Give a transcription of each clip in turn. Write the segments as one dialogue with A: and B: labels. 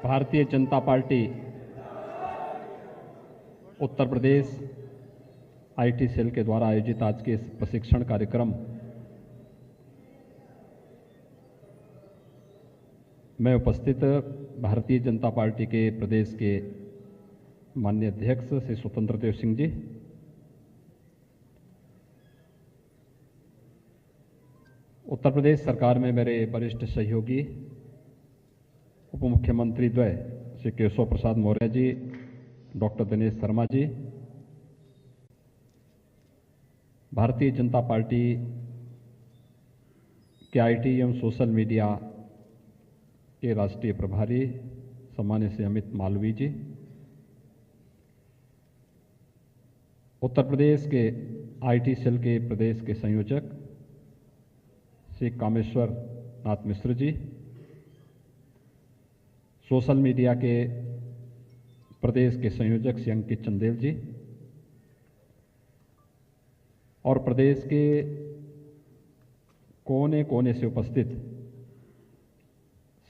A: भारतीय Janata Party Uttar Pradesh IT cell के द्वारा आयोजित आज के इस प्रशिक्षण कार्यक्रम में उपस्थित भारतीय जनता पार्टी के प्रदेश के माननीय अध्यक्ष श्री स्वतंत्र देव सिंह जी, उत्तर प्रदेश सरकार में मेरे वरिष्ठ सहयोगी उप मुख्यमंत्री द्वय श्री केशव प्रसाद मौर्य जी, डॉक्टर दिनेश शर्मा जी, भारतीय जनता पार्टी के आईटी एवं सोशल मीडिया के राष्ट्रीय प्रभारी सम्मान्य श्री अमित मालवीय जी, उत्तर प्रदेश के आईटी सेल के प्रदेश के संयोजक श्री कामेश्वर नाथ मिश्र जी, सोशल मीडिया के प्रदेश के संयोजक श्री अंकित चंदेल जी और प्रदेश के कोने कोने से उपस्थित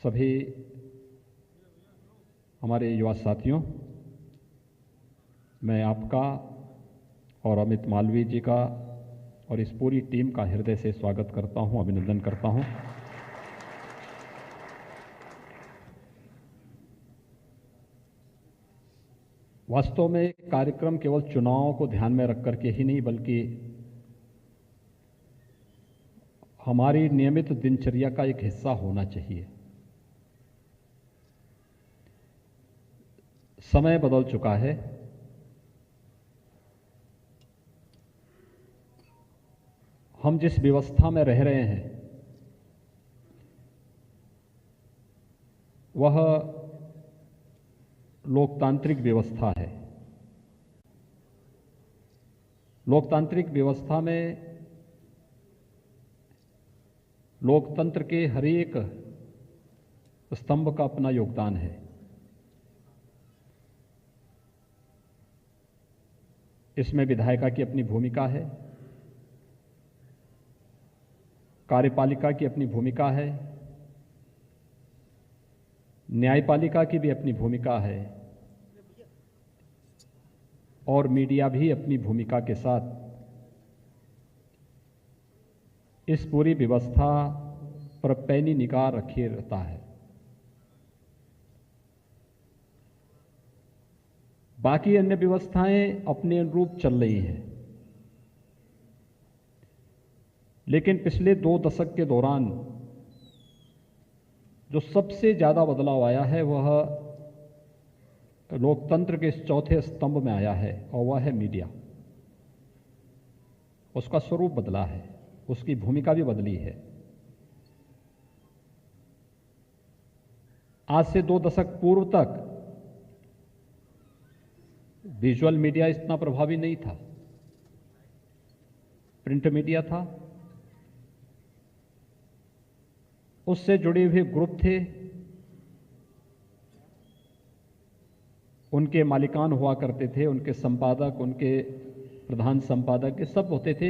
A: सभी हमारे युवा साथियों, मैं आपका और अमित मालवीय जी का और इस पूरी टीम का हृदय से स्वागत करता हूं, अभिनंदन करता हूं। वास्तव में कार्यक्रम केवल चुनाव को ध्यान में रख करके ही नहीं बल्कि हमारी नियमित दिनचर्या का एक हिस्सा होना चाहिए। समय बदल चुका है, हम जिस व्यवस्था में रह रहे हैं वह लोकतांत्रिक व्यवस्था है। लोकतांत्रिक व्यवस्था में लोकतंत्र के हर एक स्तंभ का अपना योगदान है। इसमें विधायिका की अपनी भूमिका है, कार्यपालिका की अपनी भूमिका है, न्यायपालिका की भी अपनी भूमिका है और मीडिया भी अपनी भूमिका के साथ इस पूरी व्यवस्था पर पैनी निगाह रखे रहता है। बाकी अन्य व्यवस्थाएं अपने अनुरूप चल रही हैं, लेकिन पिछले 2 दशक के दौरान जो सबसे ज़्यादा बदलाव आया है वह लोकतंत्र के इस चौथे स्तंभ में आया है और वह है मीडिया। उसका स्वरूप बदला है, उसकी भूमिका भी बदली है। आज से 2 दशक पूर्व तक विजुअल मीडिया इतना प्रभावी नहीं था, प्रिंट मीडिया था, उससे जुड़े हुए ग्रुप थे, उनके मालिकान हुआ करते थे, उनके संपादक, उनके प्रधान संपादक, ये सब होते थे,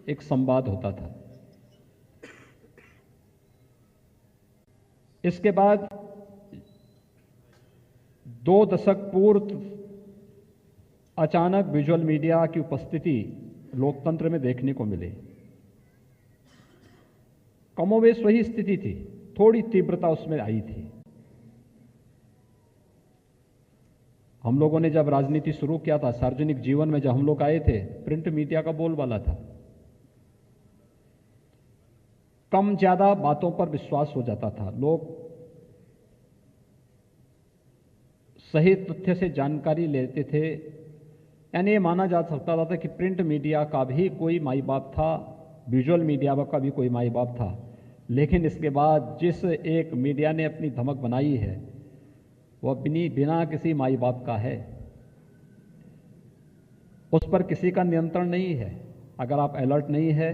A: एक संवाद होता था। इसके बाद 2 दशक पूर्व अचानक विजुअल मीडिया की उपस्थिति लोकतंत्र में देखने को मिले। कमोवेश वही स्थिति थी, थोड़ी तीव्रता उसमें आई थी। हम लोगों ने जब राजनीति शुरू किया था, सार्वजनिक जीवन में जब हम लोग आए थे, प्रिंट मीडिया का बोलबाला था। कम ज्यादा बातों पर विश्वास हो जाता था, लोग सही तथ्य से जानकारी लेते थे। यानी ये माना जा सकता था कि प्रिंट मीडिया का भी कोई माई बाप था, विजुअल मीडिया का भी कोई माई बाप था। लेकिन इसके बाद जिस एक मीडिया ने अपनी धमक बनाई है वह बिना किसी माई बाप का है, उस पर किसी का नियंत्रण नहीं है। अगर आप अलर्ट नहीं है,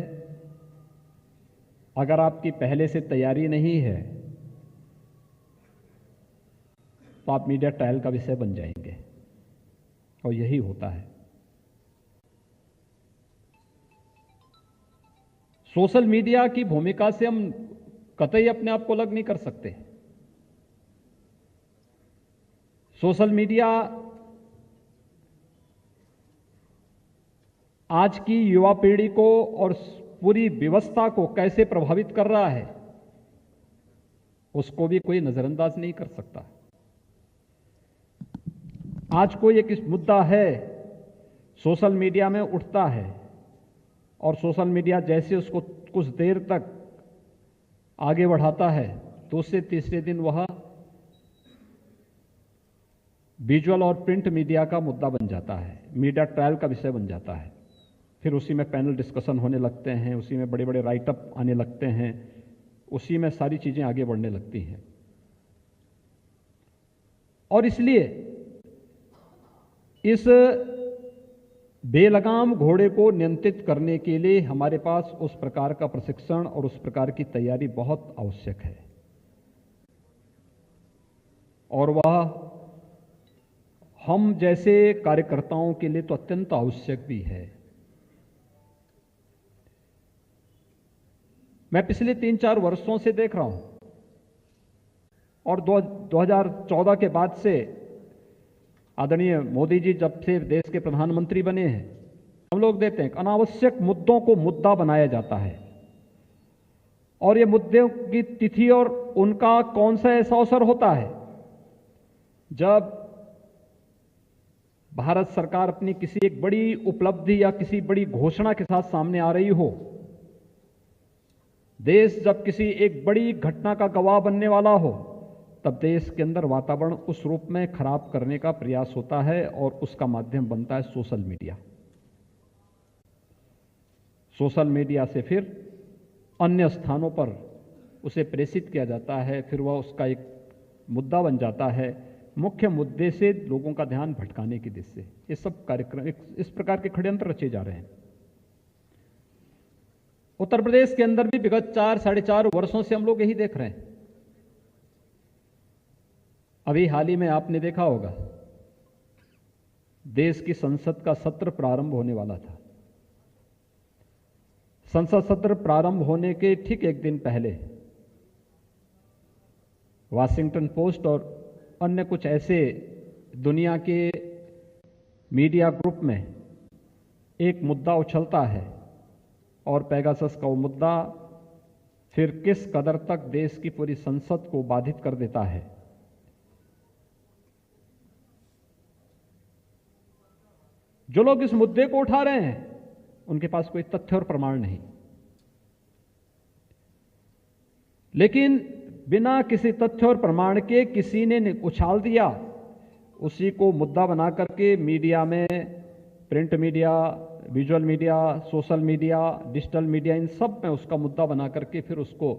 A: अगर आपकी पहले से तैयारी नहीं है, तो आप मीडिया ट्रायल का विषय बन जाएंगे और यही होता है। सोशल मीडिया की भूमिका से हम कतई अपने आप को अलग नहीं कर सकते। सोशल मीडिया आज की युवा पीढ़ी को और पूरी व्यवस्था को कैसे प्रभावित कर रहा है, उसको भी कोई नजरअंदाज नहीं कर सकता। आज कोई एक मुद्दा है, सोशल मीडिया में उठता है और सोशल मीडिया जैसे उसको कुछ देर तक आगे बढ़ाता है, दूसरे तीसरे दिन वह विजुअल और प्रिंट मीडिया का मुद्दा बन जाता है, मीडिया ट्रायल का विषय बन जाता है। फिर उसी में पैनल डिस्कशन होने लगते हैं, उसी में बड़े बड़े राइटअप आने लगते हैं, उसी में सारी चीजें आगे बढ़ने लगती हैं। और इसलिए इस बेलगाम घोड़े को नियंत्रित करने के लिए हमारे पास उस प्रकार का प्रशिक्षण और उस प्रकार की तैयारी बहुत आवश्यक है, और वह हम जैसे कार्यकर्ताओं के लिए तो अत्यंत आवश्यक भी है। मैं पिछले 3-4 वर्षों से देख रहा हूं, और 2014 के बाद से आदरणीय मोदी जी जब से देश के प्रधानमंत्री बने हैं, हम लोग देखते हैं अनावश्यक मुद्दों को मुद्दा बनाया जाता है, और ये मुद्दों की तिथि और उनका कौन सा ऐसा अवसर होता है जब भारत सरकार अपनी किसी एक बड़ी उपलब्धि या किसी बड़ी घोषणा के साथ सामने आ रही हो, देश जब किसी एक बड़ी घटना का गवाह बनने वाला हो, तब देश के अंदर वातावरण उस रूप में खराब करने का प्रयास होता है, और उसका माध्यम बनता है सोशल मीडिया। सोशल मीडिया से फिर अन्य स्थानों पर उसे प्रेषित किया जाता है, फिर वह उसका एक मुद्दा बन जाता है, मुख्य मुद्दे से लोगों का ध्यान भटकाने की दिशा से। ये सब कार्यक्रम इस प्रकार के षड्यंत्र रचे जा रहे हैं। उत्तर प्रदेश के अंदर भी विगत 4-4.5 वर्षों से हम लोग यही देख रहे हैं। अभी हाल ही में आपने देखा होगा, देश की संसद का सत्र प्रारंभ होने वाला था। संसद सत्र प्रारंभ होने के ठीक एक दिन पहले वाशिंगटन पोस्ट और अन्य कुछ ऐसे दुनिया के मीडिया ग्रुप में एक मुद्दा उछलता है, और पेगासस का वो मुद्दा फिर किस कदर तक देश की पूरी संसद को बाधित कर देता है। जो लोग इस मुद्दे को उठा रहे हैं, उनके पास कोई तथ्य और प्रमाण नहीं, लेकिन बिना किसी तथ्य और प्रमाण के किसी ने उछाल दिया, उसी को मुद्दा बना करके मीडिया में, print media, visual media, social media, digital media, इन सब में उसका मुद्दा बना करके फिर उसको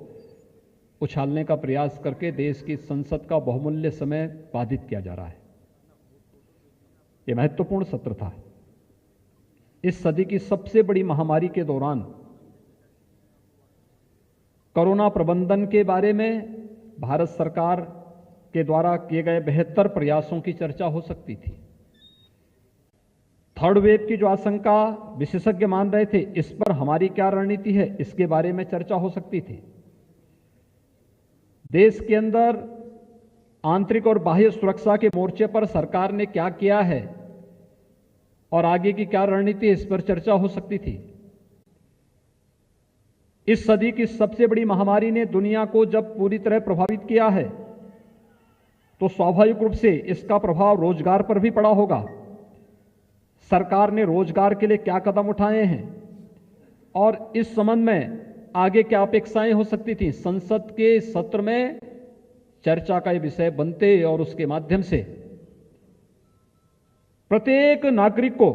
A: उछालने का प्रयास करके देश की संसद का बहुमूल्य समय बाधित किया जा रहा है। यह महत्वपूर्ण सत्र था। इस सदी की सबसे बड़ी महामारी के दौरान कोरोना प्रबंधन के बारे में भारत सरकार के द्वारा किए गए बेहतर प्रयासों की चर्चा हो सकती थी। थर्ड वेव की जो आशंका विशेषज्ञ मान रहे थे, इस पर हमारी क्या रणनीति है, इसके बारे में चर्चा हो सकती थी। देश के अंदर आंतरिक और बाह्य सुरक्षा के मोर्चे पर सरकार ने क्या किया है और आगे की क्या रणनीति है, इस पर चर्चा हो सकती थी। इस सदी की सबसे बड़ी महामारी ने दुनिया को जब पूरी तरह प्रभावित किया है, तो स्वाभाविक रूप से इसका प्रभाव रोजगार पर भी पड़ा होगा। सरकार ने रोजगार के लिए क्या कदम उठाए हैं और इस संबंध में आगे क्या अपेक्षाएं हो सकती थी, संसद के सत्र में चर्चा का यह विषय बनते और उसके माध्यम से प्रत्येक नागरिक को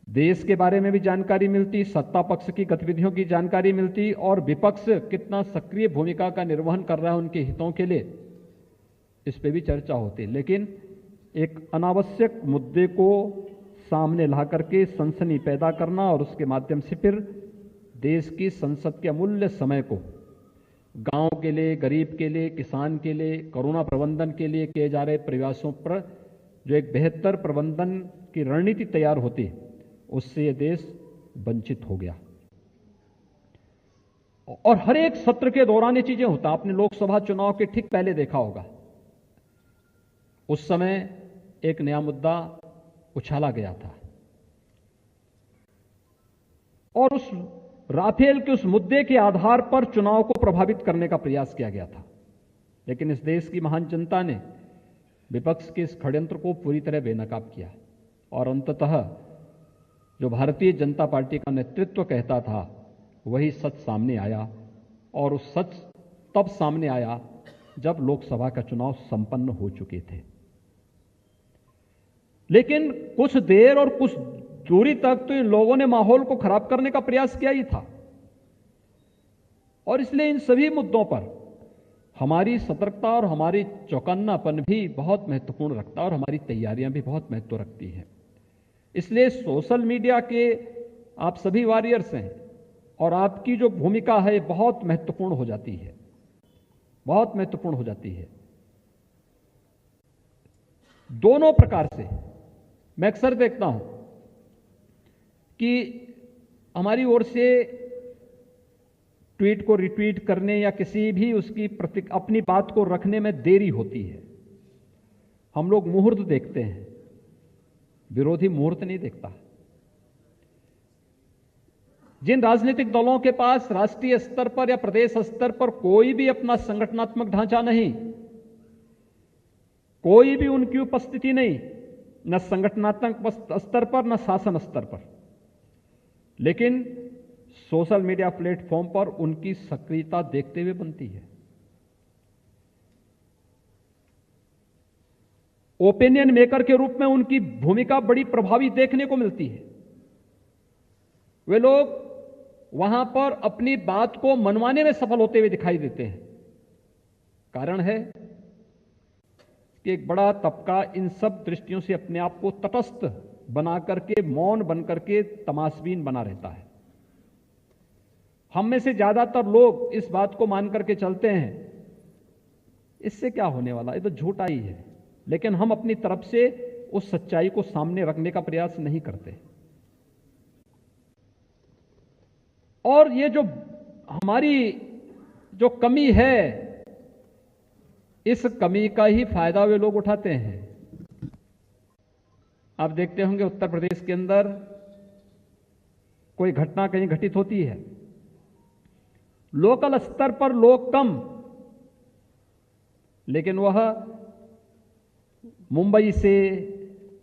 A: देश के बारे में भी जानकारी मिलती, सत्ता पक्ष की गतिविधियों की जानकारी मिलती और विपक्ष कितना सक्रिय भूमिका का निर्वहन कर रहा है उनके हितों के लिए, इस पे भी चर्चा होती। लेकिन एक अनावश्यक मुद्दे को सामने ला करके सनसनी पैदा करना और उसके माध्यम से फिर देश की संसद के अमूल्य समय को गांव के लिए, गरीब के लिए, किसान के लिए, कोरोना प्रबंधन के लिए किए जा रहे प्रयासों पर जो एक बेहतर प्रबंधन की रणनीति तैयार होती, उससे ये देश वंचित हो गया। और हर एक सत्र के दौरान ये चीजें होता। आपने लोकसभा चुनाव के ठीक पहले देखा होगा, उस समय एक नया मुद्दा उछाला गया था और उस राफेल के उस मुद्दे के आधार पर चुनाव को प्रभावित करने का प्रयास किया गया था। लेकिन इस देश की महान जनता ने विपक्ष के इस षड्यंत्र को पूरी तरह बेनकाब किया और अंततः जो भारतीय जनता पार्टी का नेतृत्व कहता था वही सच सामने आया। और उस सच तब सामने आया जब लोकसभा का चुनाव संपन्न हो चुके थे। लेकिन कुछ देर और कुछ दूरी तक तो इन लोगों ने माहौल को खराब करने का प्रयास किया ही था और इसलिए इन सभी मुद्दों पर हमारी सतर्कता और हमारी चौकन्नापन भी बहुत महत्वपूर्ण रखता है और हमारी तैयारियां भी बहुत महत्व रखती हैं। इसलिए सोशल मीडिया के आप सभी वॉरियर्स हैं और आपकी जो भूमिका है बहुत महत्वपूर्ण हो जाती है, बहुत महत्वपूर्ण हो जाती है। दोनों प्रकार से मैं अक्सर देखता हूं कि हमारी ओर से ट्वीट को रिट्वीट करने या किसी भी उसकी अपनी बात को रखने में देरी होती है। हम लोग मुहूर्त देखते हैं, विरोधी मुहूर्त नहीं देखता। जिन राजनीतिक दलों के पास राष्ट्रीय स्तर पर या प्रदेश स्तर पर कोई भी अपना संगठनात्मक ढांचा नहीं, कोई भी उनकी उपस्थिति नहीं, न संगठनात्मक स्तर पर न शासन स्तर पर, लेकिन सोशल मीडिया प्लेटफॉर्म पर उनकी सक्रियता देखते हुए बनती है। ओपिनियन मेकर के रूप में उनकी भूमिका बड़ी प्रभावी देखने को मिलती है। वे लोग वहां पर अपनी बात को मनवाने में सफल होते हुए दिखाई देते हैं। कारण है कि एक बड़ा तबका इन सब दृष्टियों से अपने आप को तटस्थ बना करके, मौन बन करके तमाशबीन बना रहता है। हम में से ज्यादातर लोग इस बात को मान करके चलते हैं इससे क्या होने वाला, ये तो झूठा ही है, लेकिन हम अपनी तरफ से उस सच्चाई को सामने रखने का प्रयास नहीं करते। और ये जो हमारी जो कमी है, इस कमी का ही फायदा वे लोग उठाते हैं। आप देखते होंगे उत्तर प्रदेश के अंदर कोई घटना कहीं घटित होती है, लोकल स्तर पर लोग कम, लेकिन वह मुंबई से,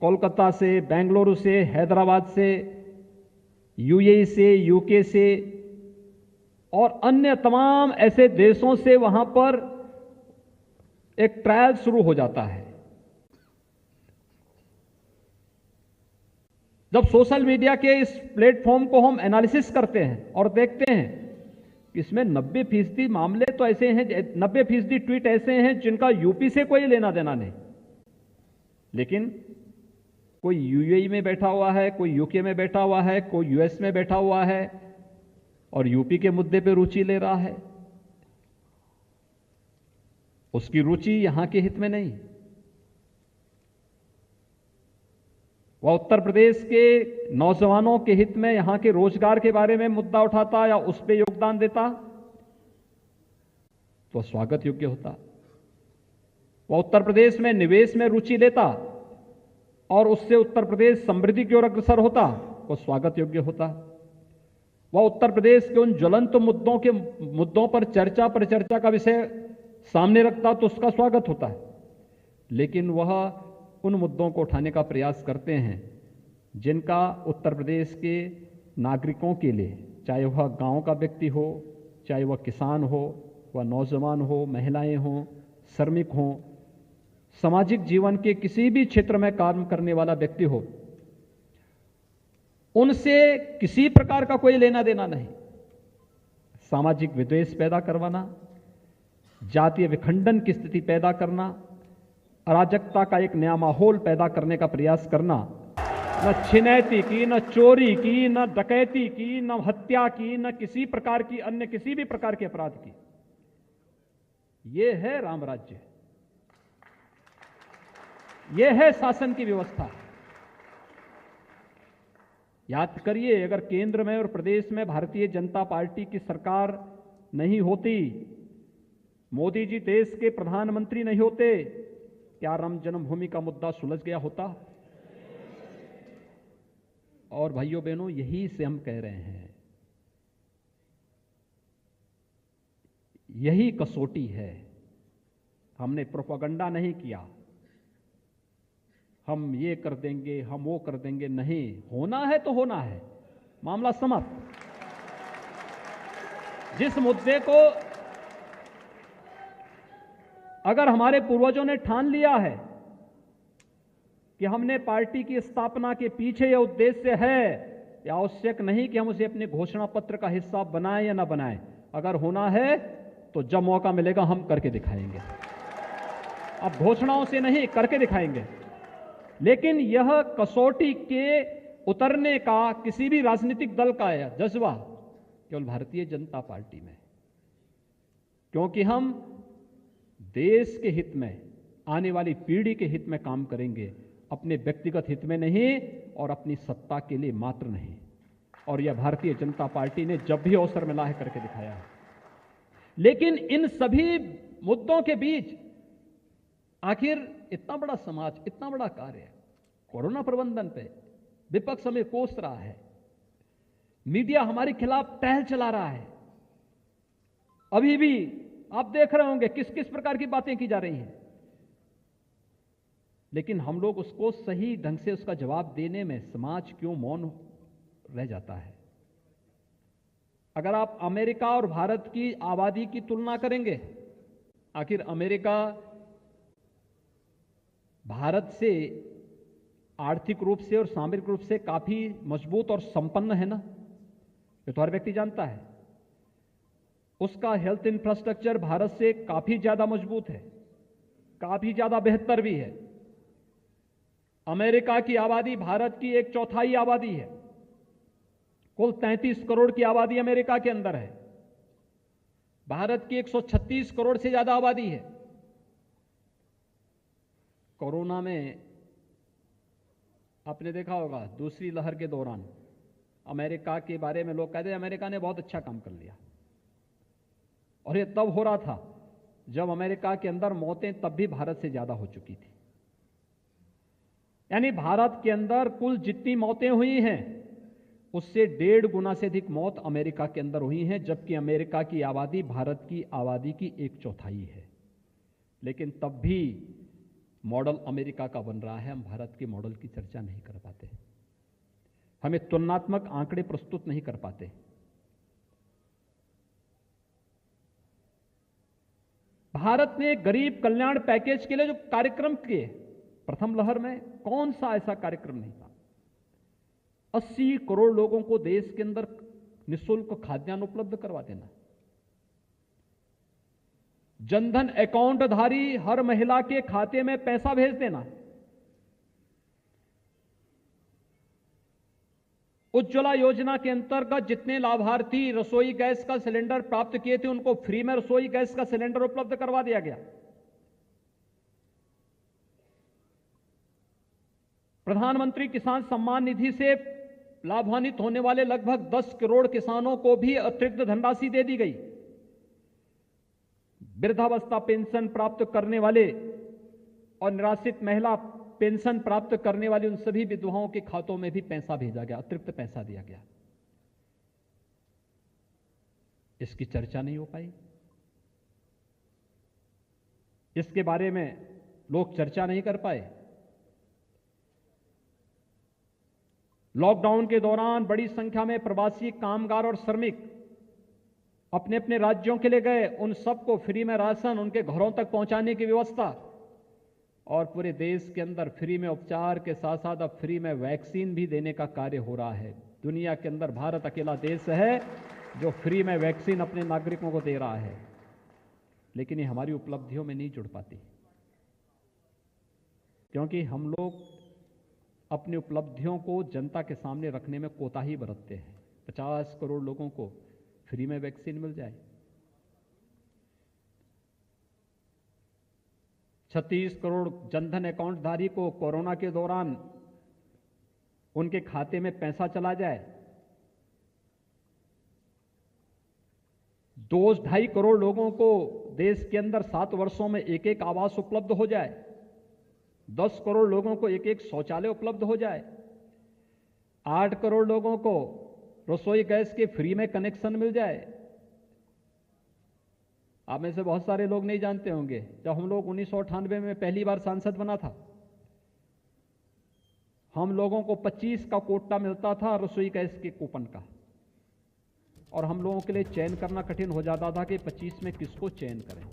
A: कोलकाता से, बेंगलुरु से, हैदराबाद से, यूएई से, यूके से और अन्य तमाम ऐसे देशों से वहां पर एक ट्रायल शुरू हो जाता है। जब सोशल मीडिया के इस प्लेटफॉर्म को हम एनालिसिस करते हैं और देखते हैं कि इसमें 90% मामले तो ऐसे हैं, 90% ट्वीट ऐसे हैं जिनका यूपी से कोई लेना देना नहीं, लेकिन कोई यूएई में बैठा हुआ है, कोई यूके में बैठा हुआ है, कोई यूएस में बैठा हुआ है और यूपी के मुद्दे पे रुचि ले रहा है। उसकी रुचि यहां के हित में नहीं, वह उत्तर प्रदेश के नौजवानों के हित में, यहां के रोजगार के बारे में मुद्दा उठाता या उस पर योगदान देता तो स्वागत योग्य होता। वह उत्तर प्रदेश में निवेश में रुचि लेता और उससे उत्तर प्रदेश समृद्धि की ओर अग्रसर होता, वो स्वागत योग्य होता। वह उत्तर प्रदेश के उन ज्वलंत मुद्दों पर परिचर्चा का विषय सामने रखता तो उसका स्वागत होता है। लेकिन वह उन मुद्दों को उठाने का प्रयास करते हैं जिनका उत्तर प्रदेश के नागरिकों के लिए, चाहे वह गांव का व्यक्ति हो, चाहे वह किसान हो, वह नौजवान हो, महिलाएं हों, श्रमिक हों, सामाजिक जीवन के किसी भी क्षेत्र में काम करने वाला व्यक्ति हो, उनसे किसी प्रकार का कोई लेना देना नहीं। सामाजिक विद्वेष पैदा करवाना, जातीय विखंडन की स्थिति पैदा करना, अराजकता का एक नया माहौल पैदा करने का प्रयास करना, न छिनैती की, न चोरी की, न डकैती की, न हत्या की, न किसी प्रकार की अन्य किसी भी प्रकार के अपराध की, यह है राम राज्य, यह है शासन की व्यवस्था। याद करिए, अगर केंद्र में और प्रदेश में भारतीय जनता पार्टी की सरकार नहीं होती, मोदी जी देश के प्रधानमंत्री नहीं होते, क्या राम जन्मभूमि का मुद्दा सुलझ गया होता? और भाइयों बहनों, यही से हम कह रहे हैं, यही कसौटी है। हमने प्रोपेगेंडा नहीं किया, हम ये कर देंगे, हम वो कर देंगे, नहीं, होना है तो होना है, मामला समाप्त। जिस मुद्दे को अगर हमारे पूर्वजों ने ठान लिया है कि हमने पार्टी की स्थापना के पीछे यह उद्देश्य है, यह आवश्यक नहीं कि हम उसे अपने घोषणा पत्र का हिस्सा बनाएं या ना बनाएं। अगर होना है तो जब मौका मिलेगा हम करके दिखाएंगे। अब घोषणाओं से नहीं, करके दिखाएंगे। लेकिन यह कसौटी के उतरने का किसी भी राजनीतिक दल का जज्बा केवल भारतीय जनता पार्टी में, क्योंकि हम देश के हित में, आने वाली पीढ़ी के हित में काम करेंगे, अपने व्यक्तिगत हित में नहीं और अपनी सत्ता के लिए मात्र नहीं। और यह भारतीय जनता पार्टी ने जब भी अवसर मिला है करके दिखाया है। लेकिन इन सभी मुद्दों के बीच आखिर इतना बड़ा समाज, इतना बड़ा कार्य, कोरोना प्रबंधन पे विपक्ष हमें कोस रहा है, मीडिया हमारे खिलाफ टहल चला रहा है। अभी भी आप देख रहे होंगे किस किस प्रकार की बातें की जा रही हैं, लेकिन हम लोग उसको सही ढंग से उसका जवाब देने में समाज क्यों मौन रह जाता है? अगर आप अमेरिका और भारत की आबादी की तुलना करेंगे, आखिर अमेरिका भारत से आर्थिक रूप से और सामरिक रूप से काफी मजबूत और संपन्न है ना, ये तो हर व्यक्ति जानता है। उसका हेल्थ इंफ्रास्ट्रक्चर भारत से काफी ज्यादा मजबूत है, काफी ज्यादा बेहतर भी है। अमेरिका की आबादी भारत की 1/4 आबादी है। कुल 33 करोड़ की आबादी अमेरिका के अंदर है। भारत की 136 करोड़ से ज्यादा आबादी है। कोरोना में आपने देखा होगा, दूसरी लहर के दौरान अमेरिका के बारे में लोग कहते हैं अमेरिका ने बहुत अच्छा काम कर लिया, और ये तब हो रहा था जब अमेरिका के अंदर मौतें तब भी भारत से ज्यादा हो चुकी थी। यानी भारत के अंदर कुल जितनी मौतें हुई हैं उससे 1.5 गुना से अधिक मौत अमेरिका के अंदर हुई हैं, जबकि अमेरिका की आबादी भारत की आबादी की 1/4 है। लेकिन तब भी मॉडल अमेरिका का बन रहा है, हम भारत के मॉडल की चर्चा नहीं कर पाते, हमें तुलनात्मक आंकड़े प्रस्तुत नहीं कर पाते। भारत ने गरीब कल्याण पैकेज के लिए जो कार्यक्रम किए प्रथम लहर में, कौन सा ऐसा कार्यक्रम नहीं था? 80 करोड़ लोगों को देश के अंदर निःशुल्क खाद्यान्न उपलब्ध करवा देना, जनधन अकाउंट धारी हर महिला के खाते में पैसा भेज देना, उज्ज्वला योजना के अंतर्गत जितने लाभार्थी रसोई गैस का सिलेंडर प्राप्त किए थे उनको फ्री में रसोई गैस का सिलेंडर उपलब्ध करवा दिया गया। प्रधानमंत्री किसान सम्मान निधि से लाभान्वित होने वाले लगभग 10 करोड़ किसानों को भी अतिरिक्त धनराशि दे दी गई। वृद्धावस्था पेंशन प्राप्त करने वाले और निराश्रित महिला पेंशन प्राप्त करने वाली उन सभी विधवाओं के खातों में भी पैसा भेजा गया, अतिरिक्त पैसा दिया गया। इसकी चर्चा नहीं हो पाई, इसके बारे में लोग चर्चा नहीं कर पाए। लॉकडाउन के दौरान बड़ी संख्या में प्रवासी कामगार और श्रमिक अपने अपने राज्यों के लिए गए, उन सबको फ्री में राशन उनके घरों तक पहुंचाने की व्यवस्था, और पूरे देश के अंदर फ्री में उपचार के साथ साथ अब फ्री में वैक्सीन भी देने का कार्य हो रहा है। दुनिया के अंदर भारत अकेला देश है जो फ्री में वैक्सीन अपने नागरिकों को दे रहा है, लेकिन ये हमारी उपलब्धियों में नहीं जुड़ पाती, क्योंकि हम लोग अपनी उपलब्धियों को जनता के सामने रखने में कोताही बरतते हैं। 50 करोड़ लोगों को फ्री में वैक्सीन मिल जाए, 36 करोड़ जनधन अकाउंट धारी को कोरोना के दौरान उनके खाते में पैसा चला जाए, 2-2.5 करोड़ लोगों को देश के अंदर 7 वर्षों में एक आवास उपलब्ध हो जाए, 10 करोड़ लोगों को एक एक शौचालय उपलब्ध हो जाए, 8 करोड़ लोगों को रसोई गैस के फ्री में कनेक्शन मिल जाए। आप में से बहुत सारे लोग नहीं जानते होंगे, जब हम लोग 1998 में पहली बार सांसद बना था, हम लोगों को 25 का कोटा मिलता था रसोई गैस के कूपन का, और हम लोगों के लिए चयन करना कठिन हो जाता था कि 25 में किसको चयन करें।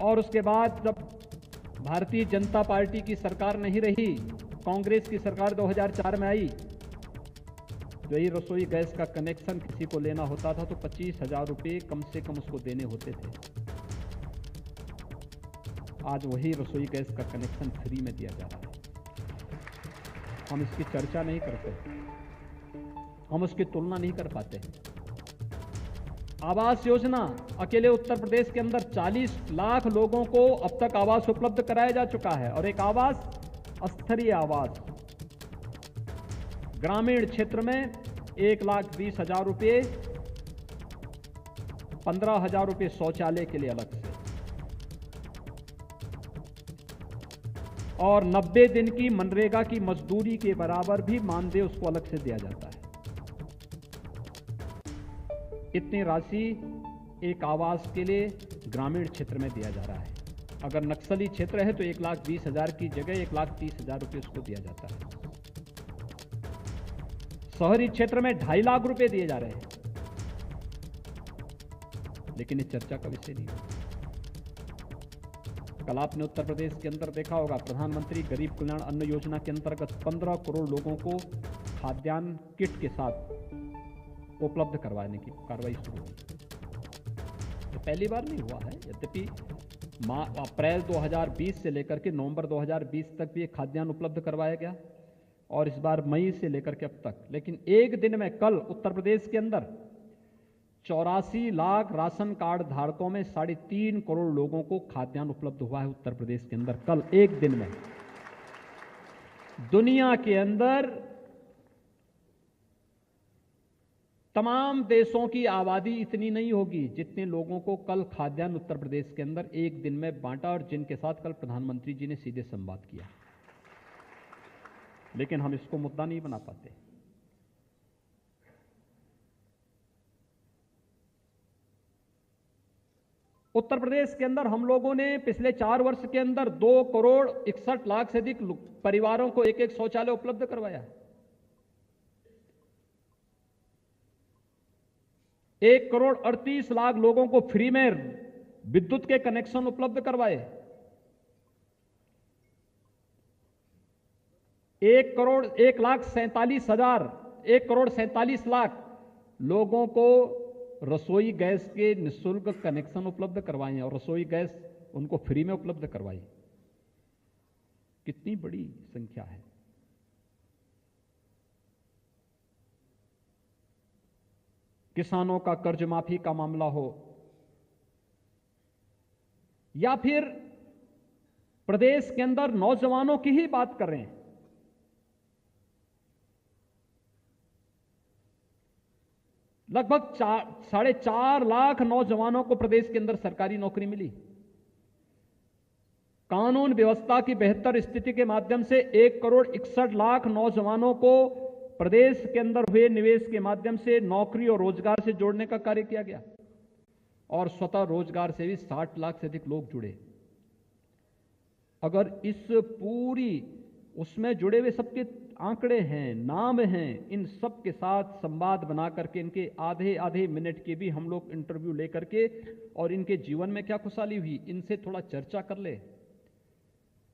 A: और उसके बाद जब भारतीय जनता पार्टी की सरकार नहीं रही, कांग्रेस की सरकार 2004 में आई, तो यही रसोई गैस का कनेक्शन किसी को लेना होता था तो 25,000 रुपये कम से कम उसको देने होते थे। आज वही रसोई गैस का कनेक्शन फ्री में दिया जा रहा है। हम इसकी चर्चा नहीं करते, हम उसकी तुलना नहीं कर पाते। आवास योजना, अकेले उत्तर प्रदेश के अंदर 40 लाख लोगों को अब तक आवास उपलब्ध कराया जा चुका है, और एक आवास अस्थायी आवास ग्रामीण क्षेत्र में 1,20,000 रुपये, 15,000 रुपये शौचालय के लिए अलग से, और 90 दिन की मनरेगा की मजदूरी के बराबर भी मानदेय उसको अलग से दिया जाता है। इतनी राशि एक आवास के लिए ग्रामीण क्षेत्र में दिया जा रहा है। अगर नक्सली क्षेत्र है तो 1,20,000 की जगह 1,30,000 रुपये उसको दिया जाता है। शहरी क्षेत्र में 2.5 लाख रुपए दिए जा रहे हैं, लेकिन ये चर्चा का विषय नहीं है। कल आपने उत्तर प्रदेश के अंदर देखा होगा, प्रधानमंत्री गरीब कल्याण अन्न योजना के अंतर्गत 15 करोड़ लोगों को खाद्यान्न किट के साथ उपलब्ध करवाने की कार्रवाई शुरू हुई। तो पहली बार नहीं हुआ है, यद्यपि अप्रैल 2020 से लेकर के नवंबर 2020 तक भी खाद्यान्न उपलब्ध करवाया गया, और इस बार मई से लेकर के अब तक। लेकिन एक दिन में कल उत्तर प्रदेश के अंदर 84 लाख राशन कार्ड धारकों में 3.5 करोड़ लोगों को खाद्यान्न उपलब्ध हुआ है उत्तर प्रदेश के अंदर, कल एक दिन में। दुनिया के अंदर तमाम देशों की आबादी इतनी नहीं होगी जितने लोगों को कल खाद्यान्न उत्तर प्रदेश के अंदर एक दिन में बांटा, और जिनके साथ कल प्रधानमंत्री जी ने सीधे संवाद किया। लेकिन हम इसको मुद्दा नहीं बना पाते। उत्तर प्रदेश के अंदर हम लोगों ने पिछले 4 वर्ष के अंदर 2 करोड़ 61 लाख से अधिक परिवारों को एक एक शौचालय उपलब्ध करवाया है। 1 करोड़ 38 लाख लोगों को फ्री में विद्युत के कनेक्शन उपलब्ध करवाए। 1 करोड़ 47 लाख लोगों को रसोई गैस के निःशुल्क कनेक्शन उपलब्ध करवाए हैं, और रसोई गैस उनको फ्री में उपलब्ध करवाई। कितनी बड़ी संख्या है। किसानों का कर्ज माफी का मामला हो, या फिर प्रदेश के अंदर नौजवानों की ही बात कर रहे हैं। लगभग 4.5 लाख नौजवानों को प्रदेश के अंदर सरकारी नौकरी मिली। कानून व्यवस्था की बेहतर स्थिति के माध्यम से 1 करोड़ 61 लाख नौजवानों को प्रदेश के अंदर हुए निवेश के माध्यम से नौकरी और रोजगार से जोड़ने का कार्य किया गया, और स्वतः रोजगार से भी 60 लाख से अधिक लोग जुड़े। अगर इस पूरी उसमें जुड़े हुए सबके आंकड़े हैं, नाम हैं, इन सब के साथ संवाद बना करके इनके आधे आधे मिनट के भी हम लोग इंटरव्यू लेकर के, और इनके जीवन में क्या खुशहाली हुई, इनसे थोड़ा चर्चा कर ले,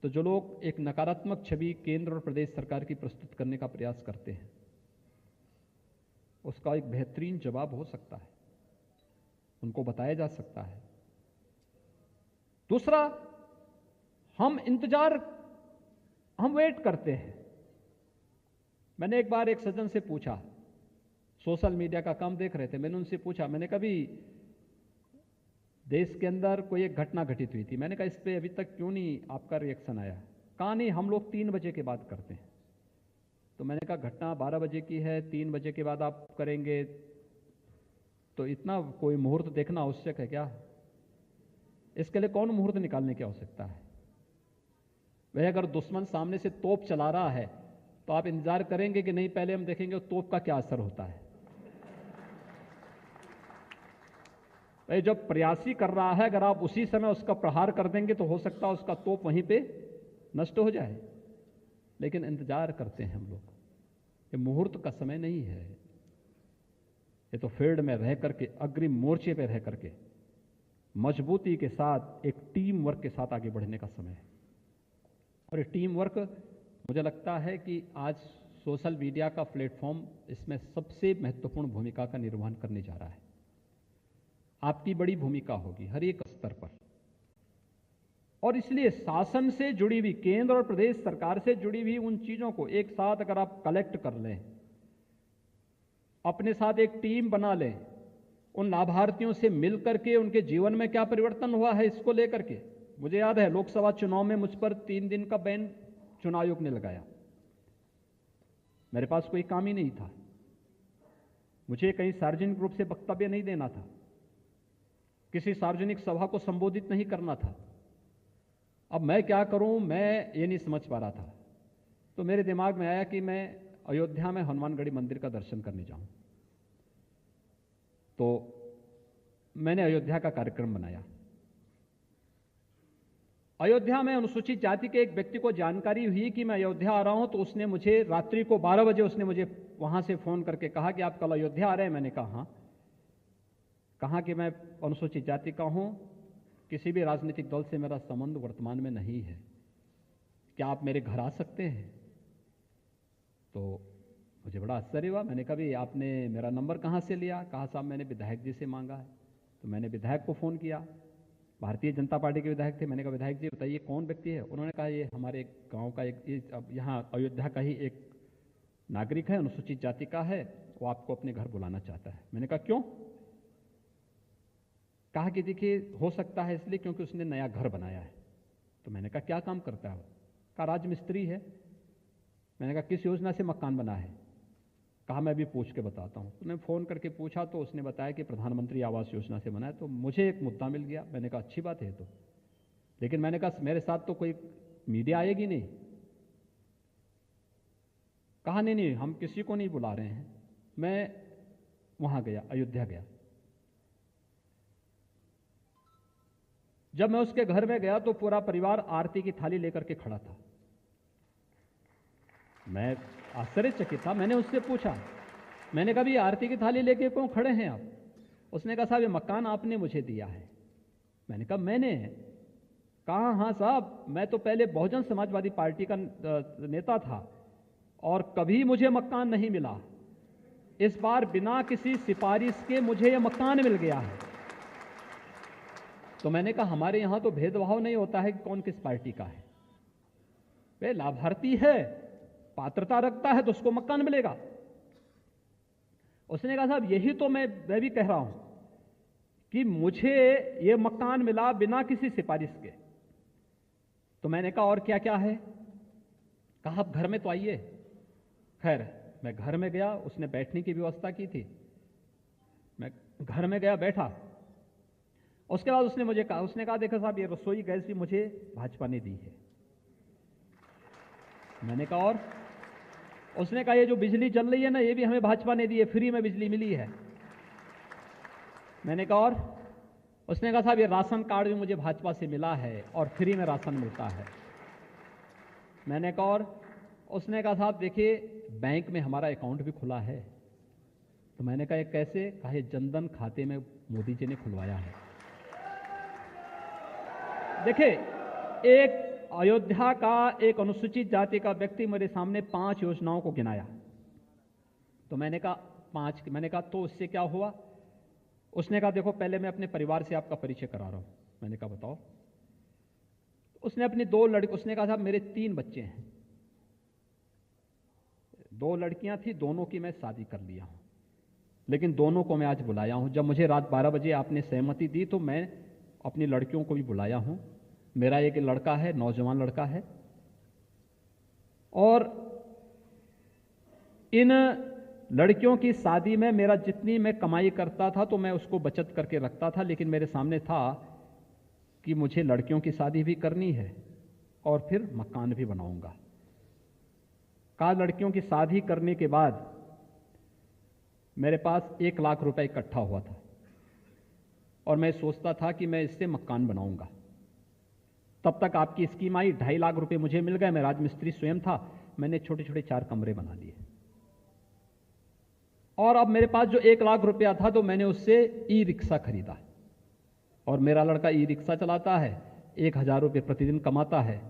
A: तो जो लोग एक नकारात्मक छवि केंद्र और प्रदेश सरकार की प्रस्तुत करने का प्रयास करते हैं, उसका एक बेहतरीन जवाब हो सकता है, उनको बताया जा सकता है। दूसरा, हम वेट करते हैं। मैंने एक बार एक सज्जन से पूछा, सोशल मीडिया का काम देख रहे थे, मैंने उनसे पूछा, मैंने कभी देश के अंदर कोई एक घटना घटित हुई थी, मैंने कहा इस पे अभी तक क्यों नहीं आपका रिएक्शन आया? कहा नहीं, हम लोग 3 बजे के बाद करते हैं। तो मैंने कहा घटना 12 बजे की है, 3 बजे के बाद आप करेंगे, तो इतना कोई मुहूर्त देखना आवश्यक है क्या? इसके लिए कौन मुहूर्त निकालने की आवश्यकता है? वह अगर दुश्मन सामने से तोप चला रहा है तो आप इंतजार करेंगे कि नहीं, पहले हम देखेंगे तोप का क्या असर होता है। भाई जब प्रयासी कर रहा है, अगर आप उसी समय उसका प्रहार कर देंगे तो हो सकता है उसका तोप वहीं पे नष्ट हो जाए। लेकिन इंतजार करते हैं हम लोग, ये मुहूर्त का समय नहीं है, ये तो फील्ड में रह करके, अग्रिम मोर्चे पे रह करके मजबूती के साथ, एक टीम वर्क के साथ आगे बढ़ने का समय है। और ये टीम वर्क मुझे लगता है कि आज सोशल मीडिया का प्लेटफॉर्म इसमें सबसे महत्वपूर्ण भूमिका का निर्वहन करने जा रहा है। आपकी बड़ी भूमिका होगी हर एक स्तर पर, और इसलिए शासन से जुड़ी हुई, केंद्र और प्रदेश सरकार से जुड़ी हुई उन चीजों को एक साथ अगर आप कलेक्ट कर लें, अपने साथ एक टीम बना लें, उन लाभार्थियों से मिल करके उनके जीवन में क्या परिवर्तन हुआ है इसको लेकर के। मुझे याद है लोकसभा चुनाव में मुझ पर 3 दिन का बैन चुनाव आयोग ने लगाया। मेरे पास कोई काम ही नहीं था, मुझे कहीं सार्वजनिक रूप से वक्तव्य नहीं देना था, किसी सार्वजनिक सभा को संबोधित नहीं करना था। अब मैं क्या करूं, मैं ये नहीं समझ पा रहा था। तो मेरे दिमाग में आया कि मैं अयोध्या में हनुमानगढ़ी मंदिर का दर्शन करने जाऊं। तो मैंने अयोध्या का कार्यक्रम बनाया। अयोध्या में अनुसूचित जाति के एक व्यक्ति को जानकारी हुई कि मैं अयोध्या आ रहा हूं, तो उसने मुझे रात्रि को 12 बजे उसने मुझे वहां से फोन करके कहा कि आप कल अयोध्या आ रहे हैं। मैंने कहा हाँ। कहा कि मैं अनुसूचित जाति का हूं, किसी भी राजनीतिक दल से मेरा संबंध वर्तमान में नहीं है, क्या आप मेरे घर आ सकते हैं? तो मुझे बड़ा आश्चर्य हुआ। मैंने कहा भी आपने मेरा नंबर कहाँ से लिया? कहा साहब मैंने विधायक जी से मांगा है। तो मैंने विधायक को फ़ोन किया, भारतीय जनता पार्टी के विधायक थे। मैंने कहा विधायक जी बताइए कौन व्यक्ति है? उन्होंने कहा ये हमारे गांव का एक, अब यहाँ अयोध्या का ही एक नागरिक है, अनुसूचित जाति का है, वो आपको अपने घर बुलाना चाहता है। मैंने कहा क्यों? कहा कि देखिए हो सकता है इसलिए क्योंकि उसने नया घर बनाया है। तो मैंने कहा क्या काम करता है? कहा राजमिस्त्री है। मैंने कहा किस योजना से मकान बना है? कहा मैं अभी पूछ के बताता हूँ। तो मैं फ़ोन करके पूछा तो उसने बताया कि प्रधानमंत्री आवास योजना से बना है। तो मुझे एक मुद्दा मिल गया। मैंने कहा अच्छी बात है तो, लेकिन मैंने कहा मेरे साथ तो कोई मीडिया आएगी नहीं। कहा नहीं नहीं हम किसी को नहीं बुला रहे हैं। मैं वहाँ गया, अयोध्या गया। जब मैं उसके घर में गया तो पूरा परिवार आरती की थाली लेकर के खड़ा था। मैं आश्चर्यचकित था। मैंने उससे पूछा, मैंने कहा भी आरती की थाली लेके क्यों खड़े हैं आप? उसने कहा साहब ये मकान आपने मुझे दिया है। मैंने कहा मैंने? कहा हाँ साहब, मैं तो पहले बहुजन समाजवादी पार्टी का नेता था और कभी मुझे मकान नहीं मिला। इस बार बिना किसी सिफारिश के मुझे यह मकान मिल गया है। तो मैंने कहा हमारे यहां तो भेदभाव नहीं होता है कि कौन किस पार्टी का है। वे लाभार्थी है, पात्रता रखता है तो उसको मकान मिलेगा। उसने कहा साहब यही तो मैं भी कह रहा हूं कि मुझे ये मकान मिला बिना किसी सिफारिश के। तो मैंने कहा और क्या क्या है? कहा आप घर में तो आइए। खैर मैं घर में गया, उसने बैठने की व्यवस्था की थी। मैं घर में गया, बैठा। उसके बाद उसने मुझे कहा, उसने कहा देखो साहब ये रसोई गैस भी मुझे भाजपा ने दी है। मैंने कहा और? उसने कहा ये जो बिजली चल रही है ना ये भी हमें भाजपा ने दी है, फ्री में बिजली मिली है। मैंने कहा और? उसने कहा साहब ये राशन कार्ड भी मुझे भाजपा से मिला है और फ्री में राशन मिलता है। मैंने कहा और? उसने कहा साहब देखिए बैंक में हमारा अकाउंट भी खुला है। तो मैंने कहा ये कैसे? कहा ये जनधन खाते में मोदी जी ने खुलवाया है। देखिए एक अयोध्या का एक अनुसूचित जाति का व्यक्ति मेरे सामने 5 योजनाओं को गिनाया। तो मैंने कहा 5, मैंने कहा तो उससे क्या हुआ? उसने कहा देखो पहले मैं अपने परिवार से आपका परिचय करा रहा हूं। मैंने कहा बताओ। उसने अपनी 2 लड़की, उसने कहा साहब मेरे 3 बच्चे हैं, 2 लड़कियां थी, दोनों की मैं शादी कर लिया हूं, लेकिन दोनों को मैं आज बुलाया हूं। जब मुझे रात 12 बजे आपने सहमति दी तो मैं अपनी लड़कियों को भी बुलाया हूं। मेरा एक लड़का है, नौजवान लड़का है, और इन लड़कियों की शादी में मेरा जितनी मैं कमाई करता था तो मैं उसको बचत करके रखता था, लेकिन मेरे सामने था कि मुझे लड़कियों की शादी भी करनी है और फिर मकान भी बनाऊंगा। कहा लड़कियों की शादी करने के बाद मेरे पास 1 लाख रुपए इकट्ठा हुआ था और मैं सोचता था कि मैं इससे मकान बनाऊंगा। तब तक आपकी स्कीम आई, 2.5 लाख रुपए मुझे मिल गए। मैं राजमिस्त्री स्वयं था, मैंने छोटे छोटे 4 कमरे बना लिए और अब मेरे पास जो 1 लाख रुपया था तो मैंने उससे ई रिक्शा खरीदा और मेरा लड़का ई रिक्शा चलाता है, 1,000 रुपये प्रतिदिन कमाता है,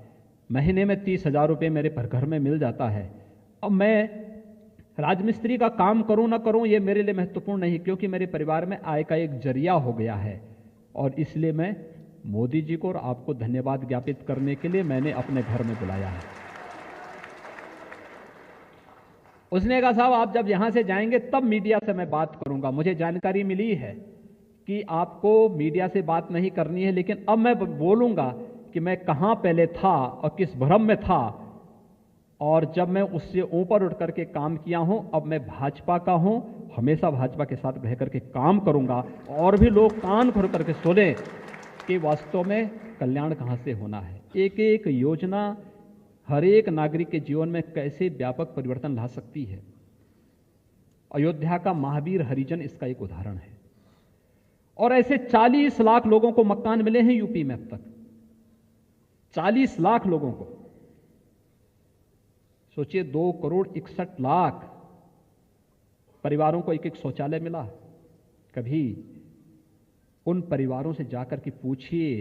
A: महीने में 30,000 रुपये मेरे घर में मिल जाता है। अब मैं राजमिस्त्री का काम करूं ना करूं ये मेरे लिए महत्वपूर्ण नहीं, क्योंकि मेरे परिवार में आय का एक जरिया हो गया है और इसलिए मैं मोदी जी को और आपको धन्यवाद ज्ञापित करने के लिए मैंने अपने घर में बुलाया है। उसने कहा साहब आप जब यहां से जाएंगे तब मीडिया से मैं बात करूंगा। मुझे जानकारी मिली है कि आपको मीडिया से बात नहीं करनी है, लेकिन अब मैं बोलूंगा कि मैं कहां पहले था और किस भ्रम में था और जब मैं उससे ऊपर उठ करके काम किया हूं। अब मैं भाजपा का हूं, हमेशा भाजपा के साथ रह करके काम करूंगा और भी लोग कान खोल करके सुने कि वास्तव में कल्याण कहां से होना है। एक एक योजना हर एक नागरिक के जीवन में कैसे व्यापक परिवर्तन ला सकती है। अयोध्या का महावीर हरिजन इसका एक उदाहरण है और ऐसे 40 लाख लोगों को मकान मिले हैं यूपी में अब तक, 40 लाख लोगों को। सोचिए 2,61,00,000 परिवारों को एक एक शौचालय मिला। कभी उन परिवारों से जाकर के पूछिए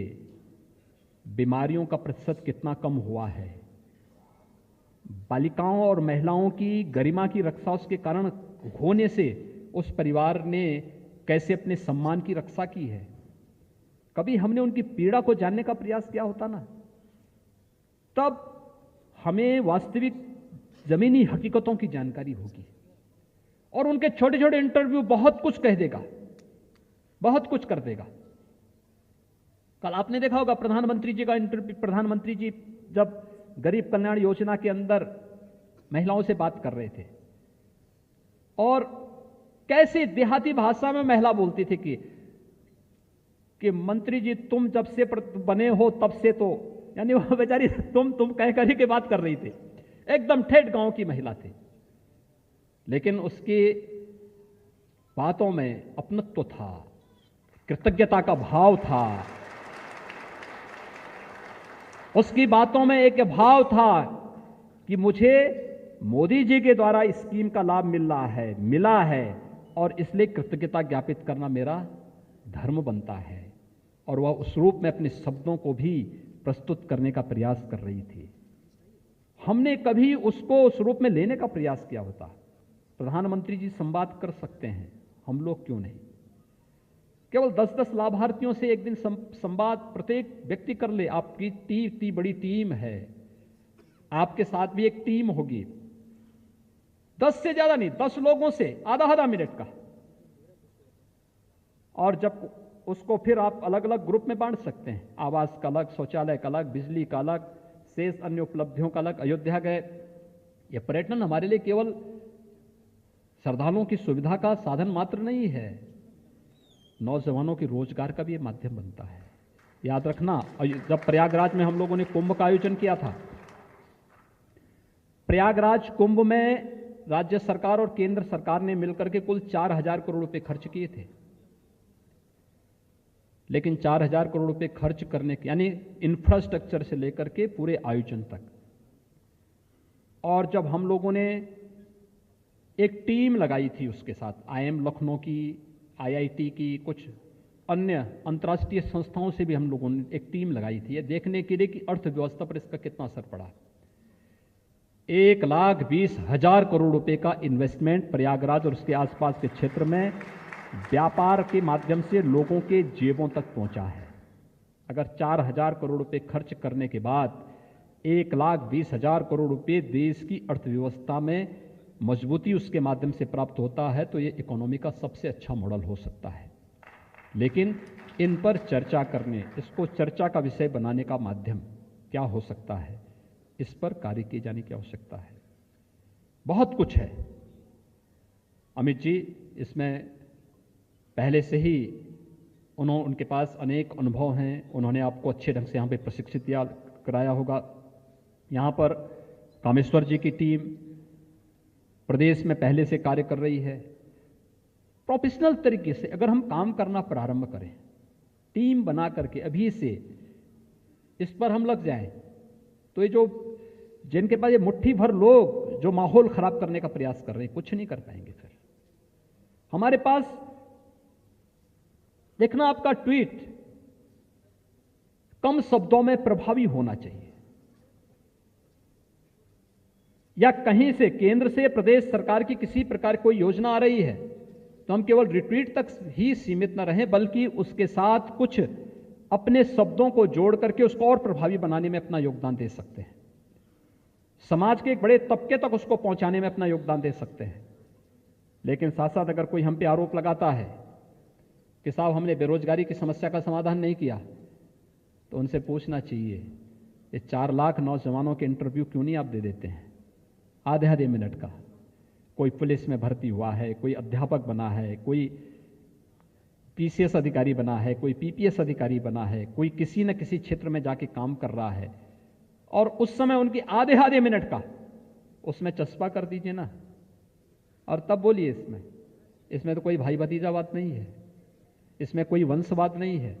A: बीमारियों का प्रतिशत कितना कम हुआ है, बालिकाओं और महिलाओं की गरिमा की रक्षा उसके कारण होने से उस परिवार ने कैसे अपने सम्मान की रक्षा की है। कभी हमने उनकी पीड़ा को जानने का प्रयास किया होता ना, तब हमें वास्तविक जमीनी हकीकतों की जानकारी होगी। और उनके छोटे छोटे इंटरव्यू बहुत कुछ कह देगा, बहुत कुछ कर देगा। कल आपने देखा होगा प्रधानमंत्री जी का इंटरव्यू। प्रधानमंत्री जी जब गरीब कल्याण योजना के अंदर महिलाओं से बात कर रहे थे और कैसे देहाती भाषा में महिला बोलती थी कि मंत्री जी तुम जब से बने हो तब से तो, यानी वह बेचारी तुम कह कर के बात कर रही थी। एकदम ठेठ गांव की महिला थी, लेकिन उसकी बातों में अपनत्व था, कृतज्ञता का भाव था। उसकी बातों में एक भाव था कि मुझे मोदी जी के द्वारा इस स्कीम का लाभ मिला है और इसलिए कृतज्ञता ज्ञापित करना मेरा धर्म बनता है। और वह उस रूप में अपने शब्दों को भी प्रस्तुत करने का प्रयास कर रही थी। हमने कभी उसको उस रूप में लेने का प्रयास किया होता। प्रधानमंत्री जी संवाद कर सकते हैं, हम लोग क्यों नहीं? केवल 10-10 लाभार्थियों से एक दिन संवाद प्रत्येक व्यक्ति कर ले। आपकी इतनी बड़ी टीम है, आपके साथ भी एक टीम होगी, 10 से ज्यादा नहीं, 10 लोगों से आधा मिनट का। और जब उसको फिर आप अलग अलग ग्रुप में बांट सकते हैं, आवास का अलग, शौचालय का अलग, बिजली का अलग, शेष अन्य उपलब्धियों का अलग। अयोध्या गए, यह पर्यटन हमारे लिए केवल श्रद्धालुओं की सुविधा का साधन मात्र नहीं है, नौजवानों के रोजगार का भी ये माध्यम बनता है। याद रखना, जब प्रयागराज में हम लोगों ने कुंभ का आयोजन किया था, प्रयागराज कुंभ में राज्य सरकार और केंद्र सरकार ने मिलकर के कुल 4,000 करोड़ रुपए खर्च किए थे। लेकिन 4,000 करोड़ रुपए खर्च करने के, यानी इंफ्रास्ट्रक्चर से लेकर के पूरे आयोजन तक, और जब हम लोगों ने एक टीम लगाई थी उसके साथ, IIM लखनऊ की, IIT की, कुछ अन्य अंतर्राष्ट्रीय संस्थाओं से भी हम लोगों ने एक टीम लगाई थी, ये देखने के लिए कि अर्थव्यवस्था पर इसका कितना असर पड़ा। 1,20,000 करोड़ रुपए का इन्वेस्टमेंट प्रयागराज और उसके आसपास के क्षेत्र में व्यापार के माध्यम से लोगों के जेबों तक पहुंचा है। अगर 4,000 करोड़ रुपए खर्च करने के बाद 1,20,000 करोड़ रुपए देश की अर्थव्यवस्था में मजबूती उसके माध्यम से प्राप्त होता है, तो ये इकोनॉमी का सबसे अच्छा मॉडल हो सकता है। लेकिन इन पर चर्चा करने, इसको चर्चा का विषय बनाने का माध्यम क्या हो सकता है, इस पर कार्य किए जाने की आवश्यकता है। बहुत कुछ है अमित जी, इसमें पहले से ही उनके पास अनेक अनुभव हैं, उन्होंने आपको अच्छे ढंग से यहाँ पे प्रशिक्षित कराया होगा। यहाँ पर कामेश्वर जी की टीम प्रदेश में पहले से कार्य कर रही है। प्रोफेशनल तरीके से अगर हम काम करना प्रारंभ करें, टीम बना करके अभी से इस पर हम लग जाएं, तो ये जो जिनके पास ये मुट्ठी भर लोग जो माहौल खराब करने का प्रयास कर रहे हैं, कुछ नहीं कर पाएंगे। फिर हमारे पास देखना, आपका ट्वीट कम शब्दों में प्रभावी होना चाहिए, या कहीं से केंद्र से प्रदेश सरकार की किसी प्रकार कोई योजना आ रही है तो हम केवल रिट्वीट तक ही सीमित न रहें, बल्कि उसके साथ कुछ अपने शब्दों को जोड़ करके उसको और प्रभावी बनाने में अपना योगदान दे सकते हैं। समाज के एक बड़े तबके तक उसको पहुंचाने में अपना योगदान दे सकते हैं। लेकिन साथ साथ अगर कोई हम पे आरोप लगाता है कि साहब हमने बेरोजगारी की समस्या का समाधान नहीं किया, तो उनसे पूछना चाहिए, ये 4 लाख नौजवानों के इंटरव्यू क्यों नहीं आप दे देते हैं आधे आधे मिनट का? कोई पुलिस में भर्ती हुआ है, कोई अध्यापक बना है, कोई पीसीएस अधिकारी बना है, कोई पीपीएस अधिकारी बना है, कोई किसी न किसी क्षेत्र में जाके काम कर रहा है, और उस समय उनकी आधे आधे मिनट का उसमें चस्पा कर दीजिए ना, और तब बोलिए। इसमें तो कोई भाई भतीजावाद नहीं है, इसमें कोई वंशवाद नहीं है,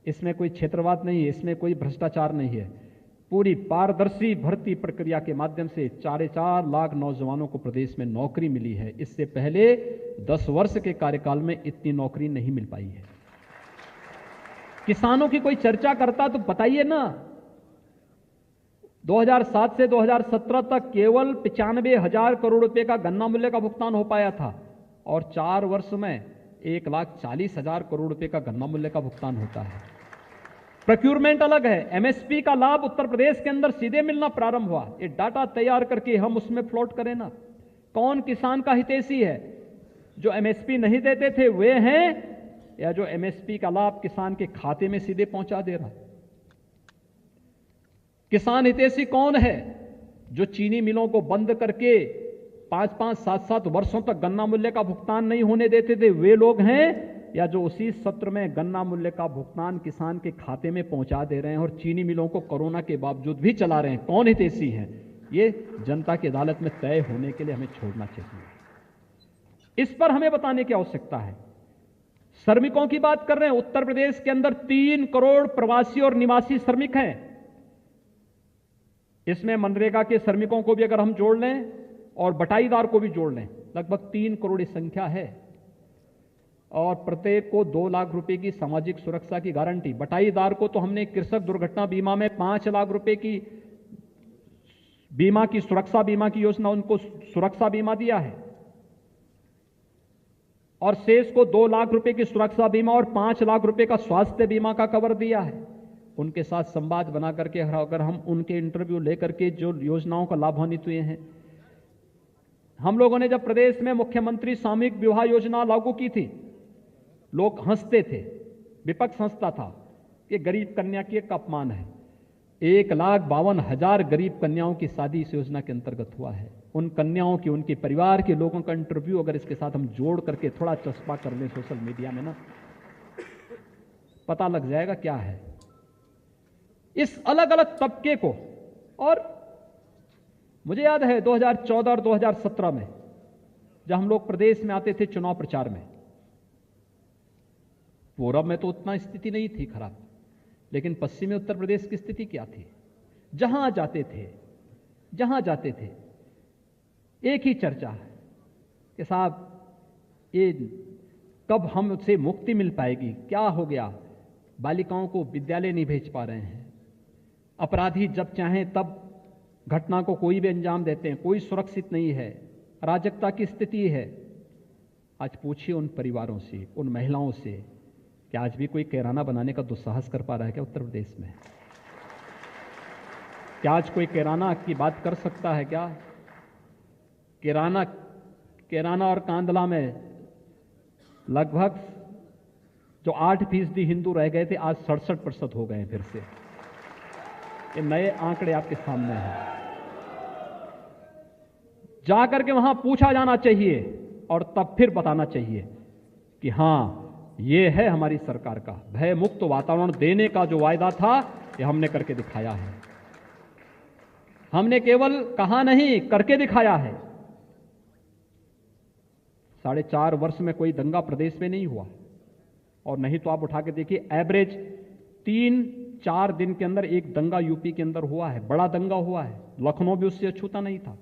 A: इसमें कोई क्षेत्रवाद नहीं है, इसमें कोई भ्रष्टाचार नहीं है। पूरी पारदर्शी भर्ती प्रक्रिया के माध्यम से 4.25 लाख नौजवानों को प्रदेश में नौकरी मिली है। इससे पहले 10 वर्ष के कार्यकाल में इतनी नौकरी नहीं मिल पाई है। किसानों की कोई चर्चा करता तो बताइए ना, 2007 से 2017 तक केवल 95,000 करोड़ रुपए का गन्ना मूल्य का भुगतान हो पाया था, और 4 वर्ष में 1,40,000 करोड़ रुपए का गन्ना मूल्य का भुगतान होता है। प्रोक्यूरमेंट अलग है, एमएसपी का लाभ उत्तर प्रदेश के अंदर सीधे मिलना प्रारंभ हुआ। ये डाटा तैयार करके हम उसमें फ्लोट करें ना, कौन किसान का हितैषी है? जो एमएसपी नहीं देते थे वे हैं, या जो एमएसपी का लाभ किसान के खाते में सीधे पहुंचा दे रहा? किसान हितैषी कौन है? जो चीनी मिलों को बंद करके 5-5, 7-7 वर्षों तक गन्ना मूल्य का भुगतान नहीं होने देते थे, वे लोग हैं? या जो उसी सत्र में गन्ना मूल्य का भुगतान किसान के खाते में पहुंचा दे रहे हैं और चीनी मिलों को कोरोना के बावजूद भी चला रहे हैं? कौन हितैषी हैं? ये जनता की अदालत में तय होने के लिए हमें छोड़ना चाहिए। इस पर हमें बताने की आवश्यकता है। श्रमिकों की बात कर रहे हैं, उत्तर प्रदेश के अंदर 3 करोड़ प्रवासी और निवासी श्रमिक हैं। इसमें मनरेगा के श्रमिकों को भी अगर हम जोड़ लें और बटाईदार को भी जोड़ लें, लगभग 3 करोड़ संख्या है। और प्रत्येक को 2 लाख रुपए की सामाजिक सुरक्षा की गारंटी। बटाईदार को तो हमने कृषक दुर्घटना बीमा में 5 लाख रुपए की बीमा की सुरक्षा बीमा की योजना, उनको सुरक्षा बीमा दिया है, और शेष को 2 लाख रुपए की सुरक्षा बीमा और 5 लाख रुपए का स्वास्थ्य बीमा का कवर दिया है। उनके साथ संवाद बना करके अगर हम उनके इंटरव्यू लेकर के जो योजनाओं का लाभान्वित हुए हैं, हम लोगों ने जब प्रदेश में मुख्यमंत्री सामूहिक विवाह योजना लागू की थी, लोग हंसते थे, विपक्ष हंसता था कि गरीब कन्या की एक अपमान है। 1,52,000 गरीब कन्याओं की शादी इस योजना के अंतर्गत हुआ है। उन कन्याओं की, उनके परिवार के लोगों का इंटरव्यू अगर इसके साथ हम जोड़ करके थोड़ा चस्पा कर लें सोशल मीडिया में ना, पता लग जाएगा क्या है इस अलग अलग तबके को। और मुझे याद है 2014 और 2017 में जब हम लोग प्रदेश में आते थे चुनाव प्रचार में, पूर्व में तो उतना स्थिति नहीं थी खराब, लेकिन पश्चिमी उत्तर प्रदेश की स्थिति क्या थी? जहां जाते थे एक ही चर्चा है कि साहब ये कब हमसे मुक्ति मिल पाएगी, क्या हो गया, बालिकाओं को विद्यालय नहीं भेज पा रहे हैं, अपराधी जब चाहें तब घटना को कोई भी अंजाम देते हैं, कोई सुरक्षित नहीं है, अराजकता की स्थिति है। आज पूछिए उन परिवारों से, उन महिलाओं से, क्या आज भी कोई किराना बनाने का दुस्साहस कर पा रहा है क्या उत्तर प्रदेश में? क्या आज कोई किराना की बात कर सकता है क्या? किराना और कांदला में लगभग जो 8% हिंदू रह गए थे, आज 67% हो गए हैं फिर से। ये नए आंकड़े आपके सामने हैं। जाकर के वहां पूछा जाना चाहिए और तब फिर बताना चाहिए कि हां, ये है हमारी सरकार का भय मुक्त वातावरण देने का जो वायदा था, ये हमने करके दिखाया है। हमने केवल कहा नहीं, करके दिखाया है। 4.5 वर्ष में कोई दंगा प्रदेश में नहीं हुआ, और नहीं तो आप उठा के देखिए, एवरेज 3-4 दिन के अंदर एक दंगा यूपी के अंदर हुआ है, बड़ा दंगा हुआ है। लखनऊ भी उससे अछूता नहीं था।